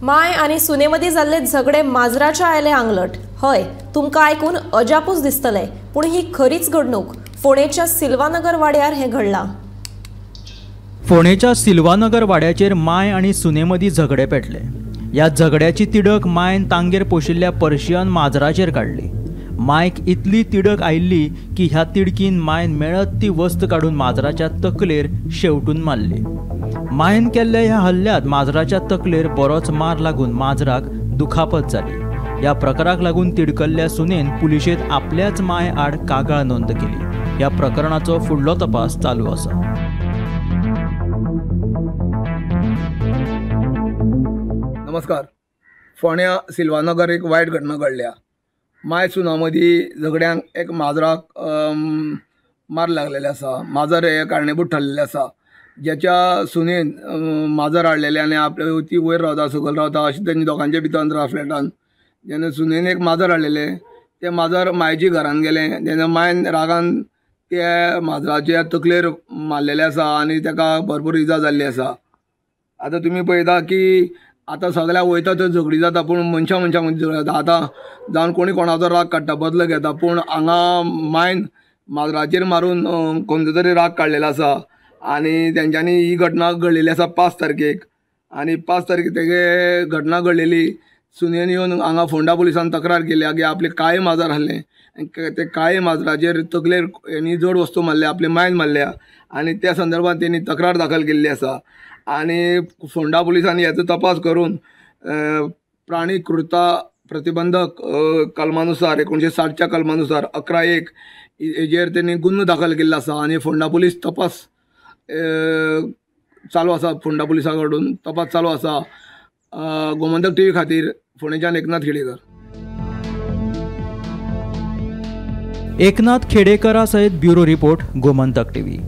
माय आणि सुनेमदी जाल्ले झगडे माजराच्या आयले आंगलट। हय, तुमकां आयकून अजापूच दिसतले, पूण ही खरीच घडणूक। फोंडेच्या सिल्वानगर वाड्यार हे घडला। फोंडेच्या सिल्वानगर वाड्याचेर माय आणि सुनेमदी झगडे पेटले। या झगड्याची तिडक मायन तांगेर पोशिल्ल्या पर्शियन माजराचेर काडली। मायक इतली तिडक आयिल्ली की ह्या तिडकीन मायन मेळत ती वस्त काडून माजराच्या तकलेर शेवटून मारली। मायन केल्ल्या ह्या हल्ल्यात माजराच्या तकलेर बरोच मार लागून माजराक दुखापत जाली। या प्रकाराक लागून तिडकल्ल्या सुनेन पुलिशेंत आपल्याच माय आड कागाळ नोंद केली। ह्या प्रकरणाचो फुडलो तपास चालू आसा। नमस्कार। फोंड्या सिल्वानगर एक वायट घटना घडल्या। माय सुना मदीं झगड्यांक एक माजराक मार लागलेले आसा। माजर हे कारणीभूत ठरलेले आसा। ज्याच्या सुनेन माजर हाडलेले आनी आपले ती वयर रावता सकयल रावता अशें तेंच्या दोगांचे भितर अंतर फ्लॅटान। जेन्ना सुनेन एक माजर हाडलेले ते माजर मायेच्या घरान गेले। तेन्ना मायन रागान त्या माजराच्या तकलेर मारलेले आसा आनी ताका भरपूर इजा जाल्ली आसा। आतां तुमी पळयता की आतां सगळ्याक वयता थंय झगडी जाता, पूण मनशां मदीं झगडी जाता। आतां जावन कोणी कोणाचो राग काडटा, बदलो घेता, पूण हांगा मायन माजराचेर मारून खंयचो तरी राग काडलेलो आसा। आनी तेंच्यांनी ही घटना घडलेली आसा 5 तारखेक। आनी 5 तारखेक तेगे घटना घडलेली सुनेन येवन हांगा फोंडा पुलिसान तक्रार केल्या की आपले काळे माजर हाडलें। ते काळे माजराचेर तकलेर हेणी जड वस्तू मारल्या, आपले मायन मारल्या आनी त्या संदर्भात तेणी तक्रार दाखल केल्ली आसा। आनी फोंडा पुलिसांनी हेचो तपास करून प्राणी क्रूरता प्रतिबंधक कलमानुसार 1960च्या कलमानुसार 11(1) हेजेर तेणी गुन्हो दाखल केल्लो आसा। आनी फोंडा पुलीस तपास चालू आसा। फोंडा पुलिसा कडून तपास चालू आसा। गोमंतक टीव्ही खातीर फोंडेच्यान एकनाथ खेडेकर। एकनाथ खेडेकरा सयत ब्युरो रिपोर्ट, गोमंतक टीव्ही।